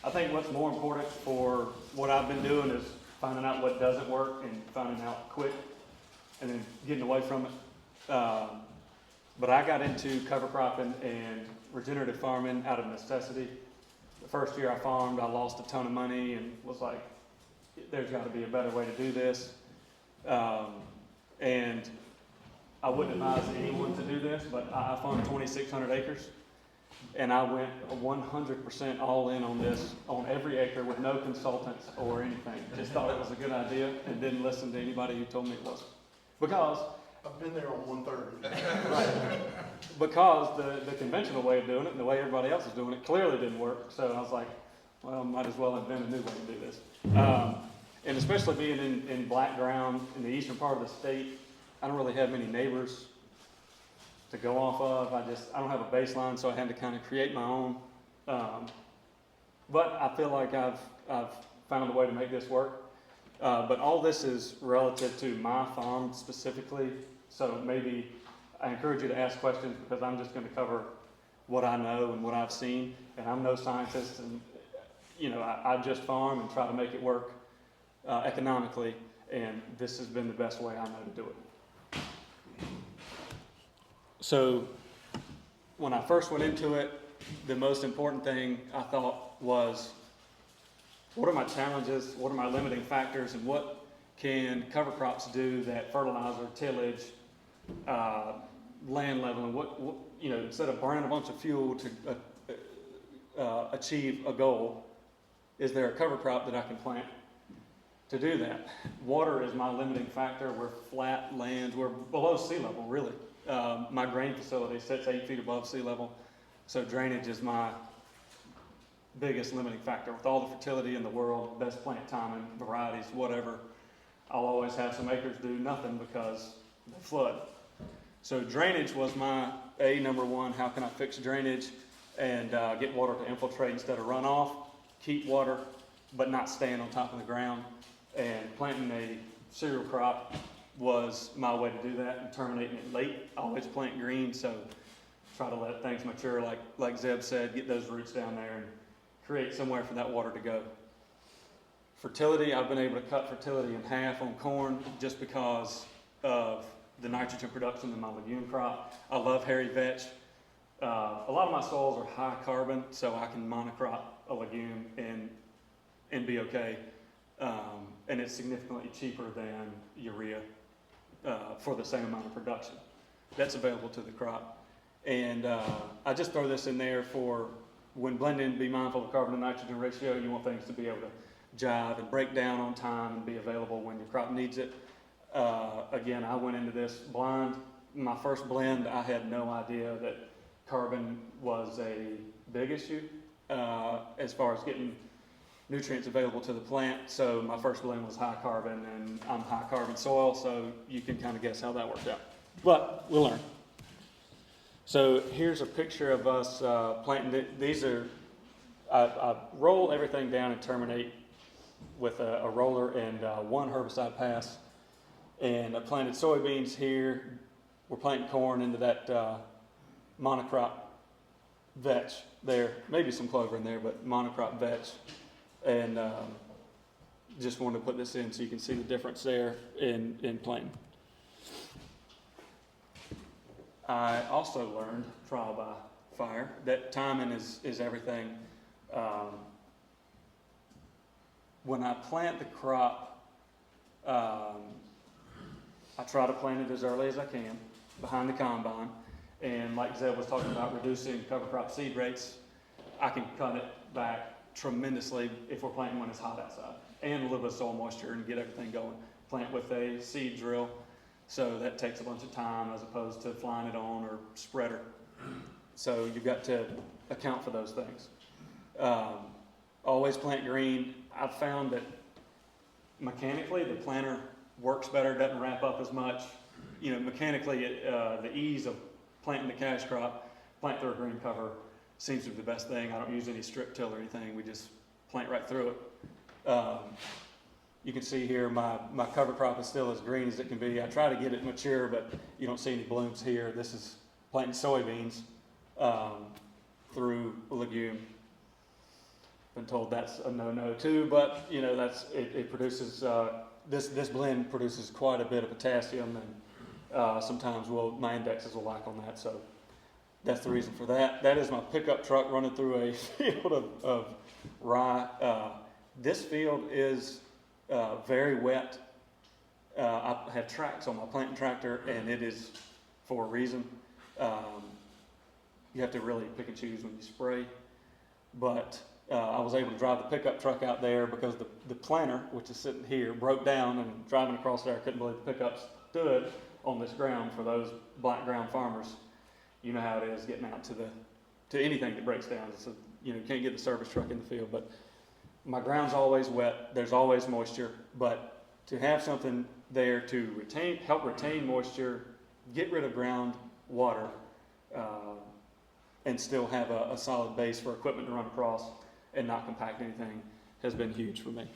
I think what's more important for what I've been doing is finding out what doesn't work and finding out quick and then getting away from it. But I got into cover cropping and regenerative farming out of necessity. The first year I farmed, I lost a ton of money and was like, there's got to be a better way to do this. And I wouldn't advise anyone to do this, but I farmed 2,600 acres. And I went 100% all in on this, on every acre with no consultants or anything. Just thought it was a good idea and didn't listen to anybody who told me it wasn't. Because I've been there on 130. right, because the conventional way of doing it and the way everybody else is doing it clearly didn't work. So I was like, well, might as well invent a new way to do this. And especially being in black ground in the eastern part of the state, I don't really have many neighbors to go off of. I don't have a baseline, so I had to kind of create my own. But I feel like I've found a way to make this work. But all this is relative to my farm specifically. So maybe I encourage you to ask questions because I'm just going to cover what I know and what I've seen. And I'm no scientist, and I just farm and try to make it work economically. And this has been the best way I know to do it. So when I first went into it, the most important thing I thought was, what are my challenges, what are my limiting factors, and what can cover crops do that fertilizer, tillage, land leveling, instead of burning a bunch of fuel to achieve a goal, is there a cover crop that I can plant to do that? Water is my limiting factor. We're flat lands, we're below sea level, really. My grain facility sits 8 feet above sea level, so drainage is my biggest limiting factor. With all the fertility in the world, best plant timing, varieties, whatever, I'll always have some acres do nothing because they flood. So drainage was my number one. How can I fix drainage and get water to infiltrate instead of run off, keep water, but not stand on top of the ground? And planting a cereal crop was my way to do that, and terminating it late. I always plant green, so try to let things mature, like Zeb said, get those roots down there and create somewhere for that water to go. Fertility, I've been able to cut fertility in half on corn just because of the nitrogen production in my legume crop. I love hairy vetch. A lot of my soils are high carbon, so I can monocrop a legume and be okay. And it's significantly cheaper than urea for the same amount of production that's available to the crop. And I just throw this in there for when blending, be mindful of carbon to nitrogen ratio. You want things to be able to jive and break down on time and be available when your crop needs it. Again, I went into this blind. My first blend, I had no idea that carbon was a big issue as far as getting nutrients available to the plant. So my first blend was high carbon, and I'm high carbon soil, so you can kind of guess how that worked out. But we'll learn. So here's a picture of us planting. These are, I roll everything down and terminate with a roller and one herbicide pass. And I planted soybeans here. We're planting corn into that monocrop vetch there. Maybe some clover in there, but monocrop vetch. And just wanted to put this in so you can see the difference there in planting. I also learned, trial by fire, that timing is everything. When I plant the crop, I try to plant it as early as I can behind the combine. And like Zeb was talking about reducing cover crop seed rates, I can cut it back tremendously if we're planting when it's hot outside, and a little bit of soil moisture and get everything going. Plant with a seed drill, so that takes a bunch of time as opposed to flying it on or spreader. So you've got to account for those things. Always plant green. I've found that mechanically the planter works better, doesn't wrap up as much. Mechanically the ease of planting the cash crop, plant through a green cover, seems to be the best thing. I don't use any strip till or anything. We just plant right through it. You can see here my cover crop is still as green as it can be. I try to get it mature, but you don't see any blooms here. This is planting soybeans through a legume. been told that's a no-no too, but you know, it produces, this blend produces quite a bit of potassium, and sometimes my indexes will lack on that, so that's the reason for that. That is my pickup truck running through a field of rye. This field is very wet. I have tracks on my planting tractor, and it is for a reason. You have to really pick and choose when you spray. But I was able to drive the pickup truck out there because the planter, which is sitting here, broke down, and driving across there, I couldn't believe the pickup stood on this ground. For those black ground farmers, you know how it is getting out to anything that breaks down. So, you can't get the service truck in the field. But my ground's always wet. There's always moisture. But to have something there to help retain moisture, get rid of ground water, and still have a solid base for equipment to run across and not compact anything has been huge for me.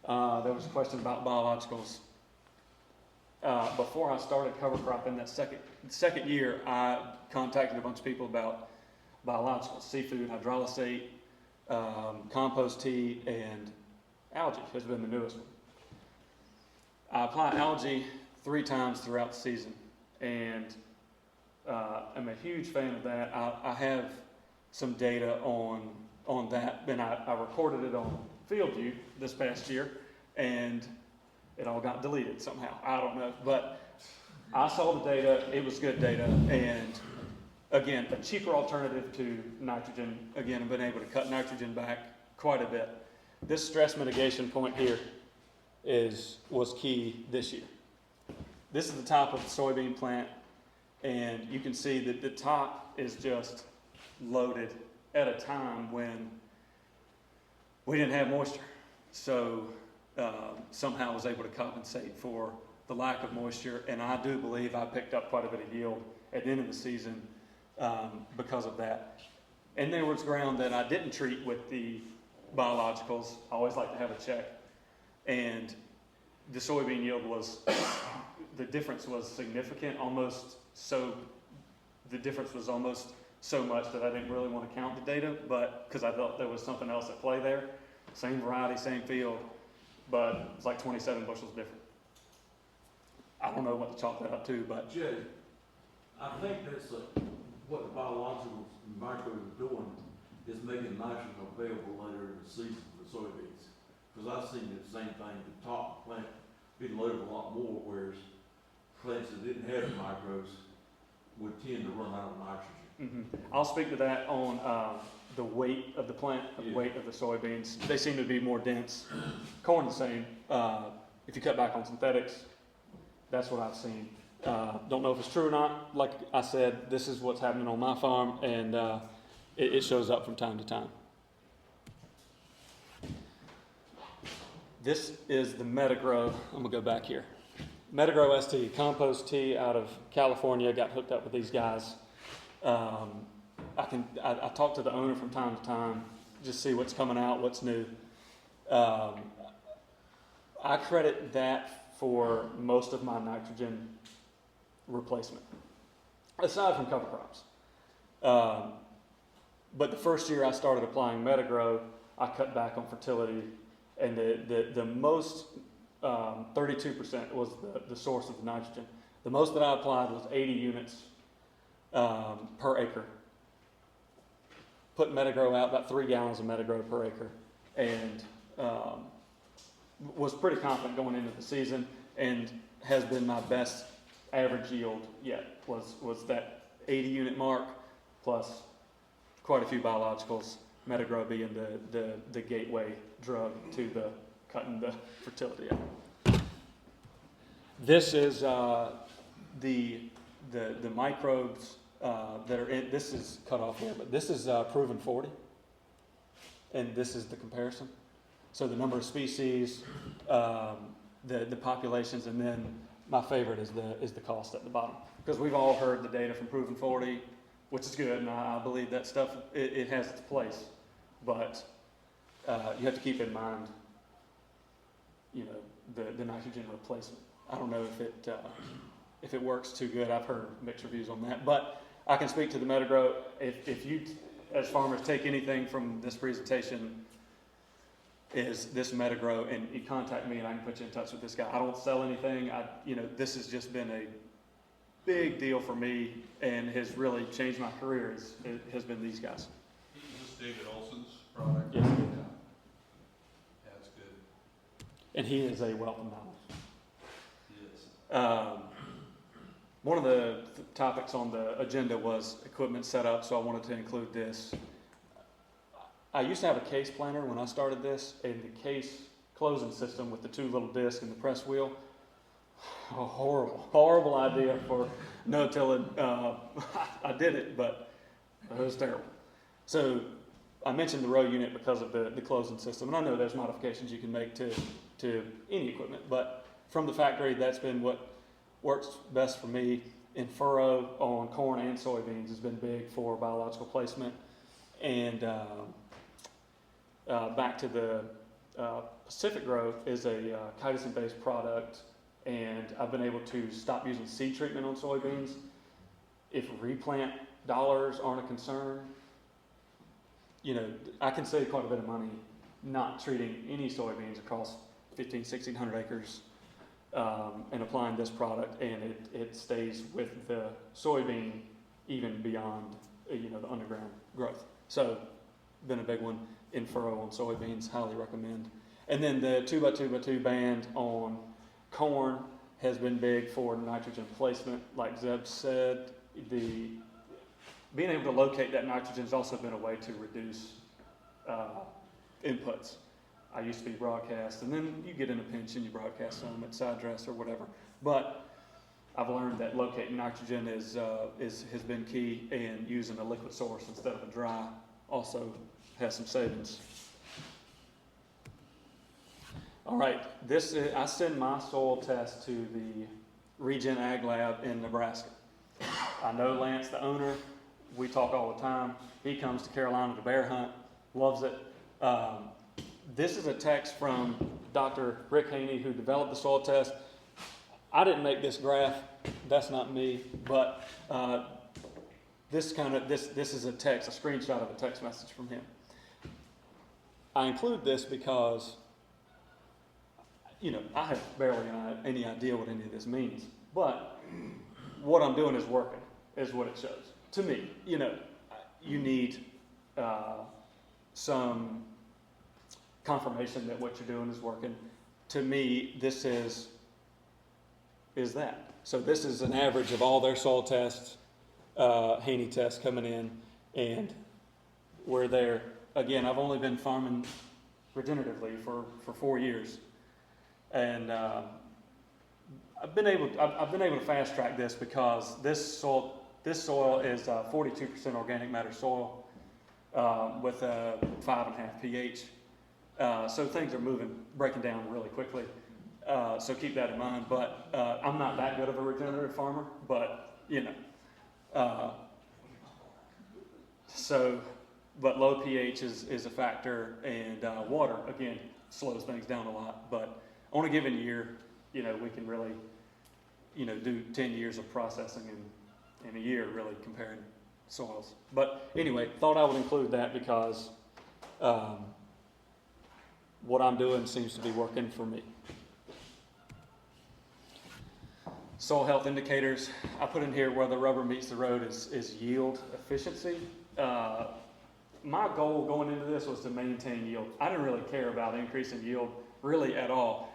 There was a question about biologicals. Before I started cover crop in that second year, I contacted a bunch of people about biologicals: seafood, hydrolysate, compost tea, and algae has been the newest one. I apply algae 3 times throughout the season, and I'm a huge fan of that. I have some data on that, and I recorded it on FieldView this past year, and it all got deleted somehow. I don't know, but I saw the data. It was good data, and again, a cheaper alternative to nitrogen. Again, I've been able to cut nitrogen back quite a bit. This stress mitigation point here was key this year. This is the top of the soybean plant, and you can see that the top is just loaded at a time when we didn't have moisture. So somehow I was able to compensate for the lack of moisture, and I do believe I picked up quite a bit of yield at the end of the season because of that. And there was ground that I didn't treat with the biologicals. I always like to have a check. And the soybean yield the difference was significant, the difference was almost so much that I didn't really want to count the data, but because I thought there was something else at play there. Same variety, same field, but it's like 27 bushels different. I don't know what to chalk that up to, but Jay, I think that's what the biological micro is doing, is making nitrogen available later in the season for soybeans. Because I've seen the same thing, the top plant being loaded a lot more, whereas plants that didn't have micros would tend to run out of nitrogen. Mm-hmm. I'll speak to that on the weight of the plant, the weight of the soybeans. They seem to be more dense. Corn the same. If you cut back on synthetics, that's what I've seen. Don't know if it's true or not. Like I said, this is what's happening on my farm, and it shows up from time to time. This is the Metagrow. I'm going to go back here. Metagrow ST, compost tea out of California. Got hooked up with these guys. I talk to the owner from time to time, just see what's coming out, what's new. I credit that for most of my nitrogen replacement, aside from cover crops. But the first year I started applying Metagrow, I cut back on fertility, and the most 32% was the source of the nitrogen. The most that I applied was 80 units per acre. Put Metagrow out, about 3 gallons of Metagrow per acre, and was pretty confident going into the season, and has been my best average yield yet, was that 80 unit mark, plus quite a few biologicals, Metagrow being the gateway drug to cutting the fertility out. This is the microbes that are in, this is cut off here, but this is proven 40, and this is the comparison. So the number of species, the populations, and then my favorite is the cost at the bottom, because we've all heard the data from proven 40, which is good, and I believe that stuff it has its place, but you have to keep in mind, the nitrogen replacement. I don't know if it works too good. I've heard mixed reviews on that, but I can speak to the Metagrow. If you as farmers, take anything from this presentation is this Metagrow, and you contact me and I can put you in touch with this guy. I don't sell anything. This has just been a big deal for me and has really changed my career has been these guys. Is this David Olson's product? Yes. Yeah, that's good. And he is a wealth of knowledge. He is. One of the topics on the agenda was equipment setup, so I wanted to include this. I used to have a case planner when I started this, and the case closing system with the two little discs and the press wheel. A horrible idea I did it, but it was terrible. So I mentioned the row unit because of the closing system, and I know there's modifications you can make to any equipment, but from the factory, that's been what works best for me. In furrow on corn and soybeans has been big for biological placement. And back to the Pacific Grow is a chitosan-based product, and I've been able to stop using seed treatment on soybeans. If replant dollars aren't a concern, I can save quite a bit of money not treating any soybeans across 1,600 acres and applying this product, and it stays with the soybean even beyond the underground growth. So been a big one in furrow on soybeans, highly recommend. And then the 2x2x2 band on corn has been big for nitrogen placement. Like Zeb said, being able to locate that nitrogen has also been a way to reduce inputs. I used to be broadcast, and then you get in a pinch and you broadcast some at side dress or whatever. But I've learned that locating nitrogen has been key, and using a liquid source instead of a dry also has some savings. All right, I send my soil test to the Regen Ag Lab in Nebraska. I know Lance, the owner. We talk all the time. He comes to Carolina to bear hunt, loves it. This is a text from Dr. Rick Haney, who developed the soil test. I didn't make this graph. That's not me. But this is a screenshot of a text message from him. I include this because, I have barely any idea what any of this means. But what I'm doing is working, is what it shows. To me, you need some confirmation that what you're doing is working. To me, this is that. So this is an average of all their soil tests, Haney tests coming in, and we're there. Again, I've only been farming regeneratively for 4 years, and I've been able to fast track this because this soil is 42% organic matter soil with a 5.5 pH. So things are breaking down really quickly. So keep that in mind. But I'm not that good of a regenerative farmer, but but low pH is a factor, and water again slows things down a lot. But on a given year, we can really, do 10 years of processing in a year, really comparing soils. But anyway, thought I would include that because what I'm doing seems to be working for me. Soil health indicators, I put in here where the rubber meets the road is yield efficiency. My goal going into this was to maintain yield. I didn't really care about increasing yield really at all.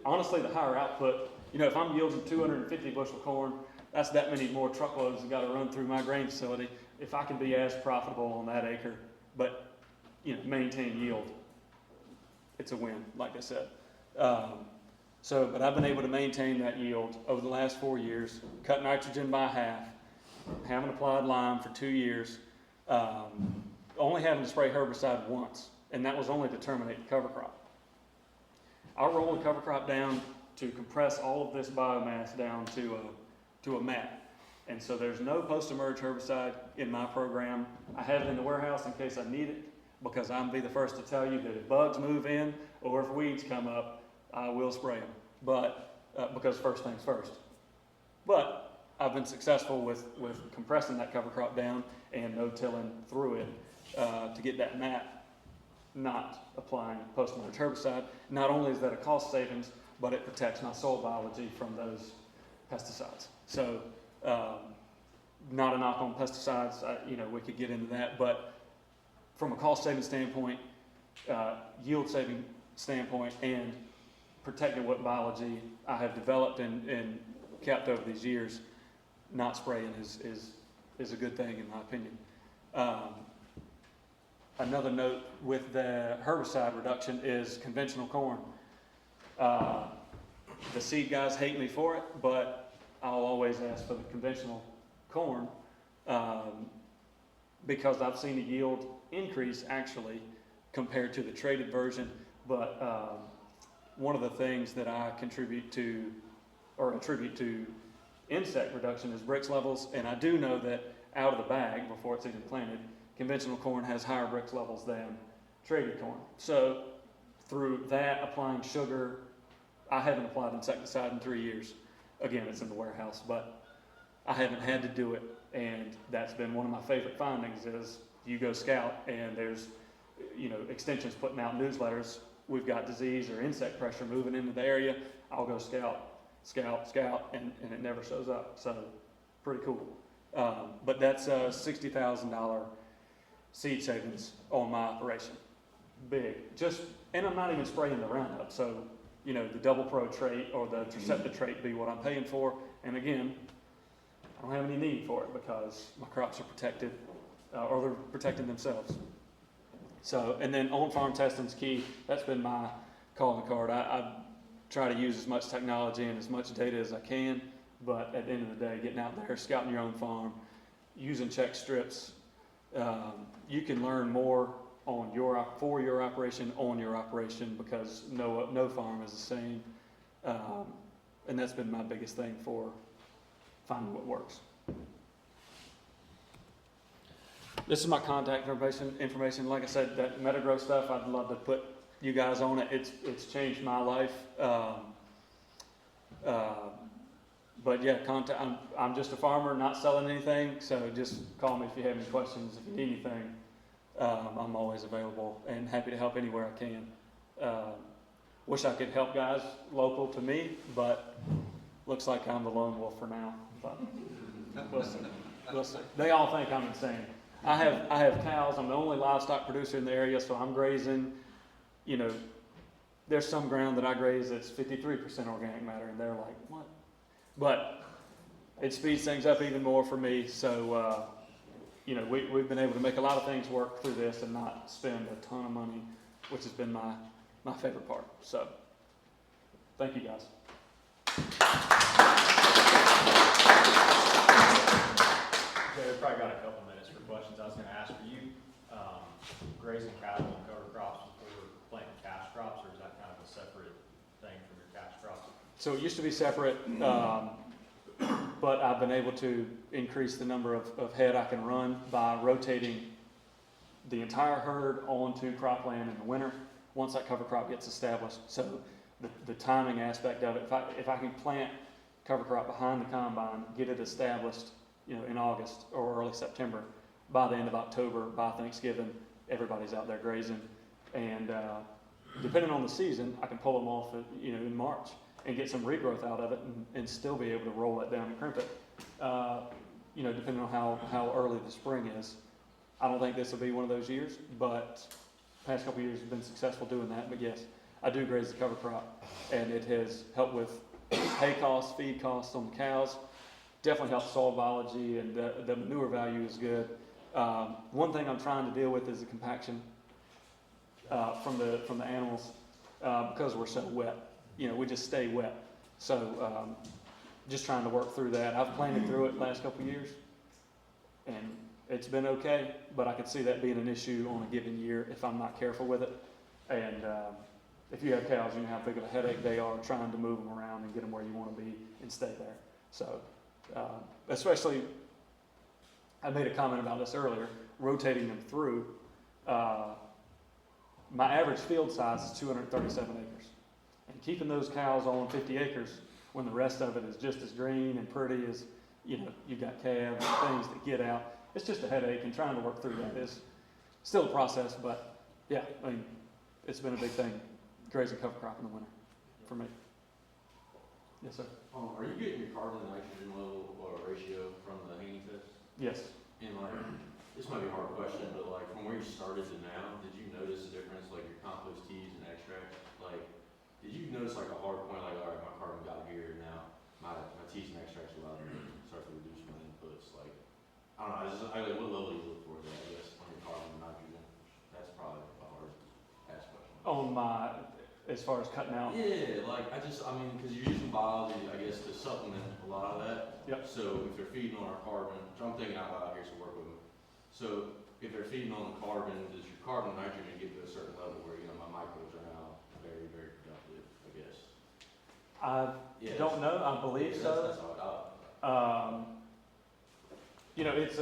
Honestly, the higher output, if I'm yielding 250 bushel corn, that's that many more truckloads that got to run through my grain facility. If I can be as profitable on that acre, but maintain yield, it's a win, like I said. But I've been able to maintain that yield over the last 4 years, cut nitrogen by half, haven't applied lime for 2 years, only having to spray herbicide once, and that was only to terminate the cover crop. I'll roll the cover crop down to compress all of this biomass down to a mat. And so there's no post-emerge herbicide in my program. I have it in the warehouse in case I need it, because I'll be the first to tell you that if bugs move in or if weeds come up, I will spray them. But because first things first. But I've been successful with compressing that cover crop down and no-tilling through it to get that mat, not applying post-emerge herbicide. Not only is that a cost savings, but it protects my soil biology from those pesticides. So, not a knock on pesticides, we could get into that, but from a cost saving standpoint, yield saving standpoint, and protecting what biology I have developed and kept over these years, not spraying is a good thing in my opinion. Another note with the herbicide reduction is conventional corn. The seed guys hate me for it, but I'll always ask for the conventional corn because I've seen the yield increase actually compared to the traded version. But one of the things that I attribute to insect reduction is Brix levels, and I do know that out of the bag before it's even planted, conventional corn has higher Brix levels than traded corn. So through that, applying sugar, I haven't applied insecticide in 3 years. Again, it's in the warehouse, but I haven't had to do it, and that's been one of my favorite findings is you go scout and there's, extensions putting out newsletters. We've got disease or insect pressure moving into the area. I'll go scout, and it never shows up. So pretty cool. But that's a $60,000 seed savings on my operation. Big. And I'm not even spraying the Roundup. So, the double pro trait or the Tricepta trait be what I'm paying for. And again, I don't have any need for it because my crops are protected, or they're protecting themselves. So, and then on-farm testing is key. That's been my calling card. I try to use as much technology and as much data as I can, but at the end of the day, getting out there, scouting your own farm, using check strips, you can learn more for your operation, on your operation, because no farm is the same. And that's been my biggest thing for finding what works. This is my contact information. Like I said, that Metagrow stuff, I'd love to put you guys on it. It's changed my life. But yeah, I'm just a farmer, not selling anything. So just call me if you have any questions. If you need anything, I'm always available and happy to help anywhere I can. Wish I could help guys local to me, but looks like I'm the lone wolf for now. But we'll see. They all think I'm insane. I have cows. I'm the only livestock producer in the area, so I'm grazing. There's some ground that I graze that's 53% organic matter, and they're like, what? But it speeds things up even more for me. So, we've been able to make a lot of things work through this and not spend a ton of money, which has been my favorite part. So, thank you guys. Okay, we probably got a couple minutes for questions. I was going to ask, are you grazing cattle and cover crops before planting cash crops, or is that kind of a separate thing from your cash crops? So it used to be separate, but I've been able to increase the number of head I can run by rotating the entire herd onto cropland in the winter once that cover crop gets established. So the timing aspect of it, if I can plant cover crop behind the combine, get it established, in August or early September, by the end of October, by Thanksgiving, everybody's out there grazing. And depending on the season, I can pull them off, in March and get some regrowth out of it and still be able to roll it down and crimp it, depending on how early the spring is. I don't think this will be one of those years, but past couple of years have been successful doing that. But yes, I do graze the cover crop, and it has helped with hay costs, feed costs on the cows. Definitely helps soil biology, and the manure value is good. One thing I'm trying to deal with is the compaction from the animals because we're so wet. We just stay wet. So just trying to work through that. I've planted through it the last couple of years, and it's been okay, but I could see that being an issue on a given year if I'm not careful with it. And if you have cows, you know how big of a headache they are trying to move them around and get them where you want to be and stay there. So especially, I made a comment about this earlier, rotating them through. My average field size is 237 acres. And keeping those cows on 50 acres when the rest of it is just as green and pretty you know, you've got calves, things that get out. It's just a headache, and trying to work through that is still a process, but yeah, I mean, it's been a big thing, grazing cover crop in the winter for me. Yes, sir. Are you getting your carbon and nitrogen level or ratio from the Haney test? Yes. And like, this might be a hard question, but like from where you started to now, did you notice a difference, like your compost teas and extracts? Like, did you notice like a hard point, like, all right, my carbon got here, now my teas and extracts allow me to start to reduce my inputs? Like, I don't know, like, what level do you look for there, I guess, on your carbon and nitrogen? That's probably a hard ask question. On my, as far as cutting out, Yeah, like, I mean, because you're using biology, I guess, to supplement a lot of that. Yep. So if they're feeding on our carbon, so I'm thinking out loud here, so work with me. So if they're feeding on the carbon, does your carbon and nitrogen get to a certain level where, you know, my microbes are now very, very productive, I guess? I Yeah, don't know, I believe that's- so. That's how You know, it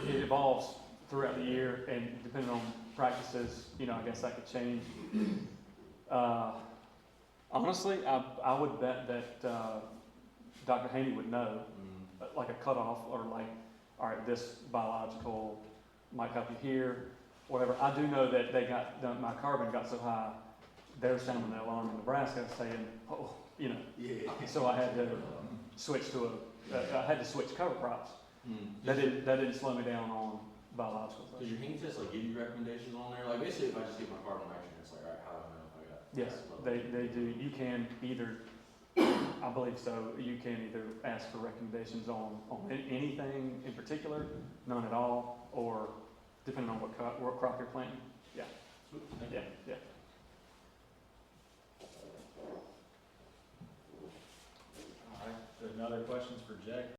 evolves throughout the year, and depending on practices, you know, I guess that could change. Honestly, I would bet that Dr. Haney would know, like a cutoff, or like, all right, this biological might help you here, whatever. I do know that my carbon got so high, they're sounding the alarm in Nebraska saying, oh, you know, yeah. so I had to switch to switch cover crops. That didn't slow me down on biological Does stuff. your Haney test like give you recommendations on there? Like basically, if I just get my carbon and nitrogen, it's like, all right, how do I know if I got? Yes, they do. You can either, I believe so, you can either ask for recommendations on anything in particular, none at all, or depending on what crop you're planting. Yeah, Sweet, thank you. yeah. All right, so another questions for Jay?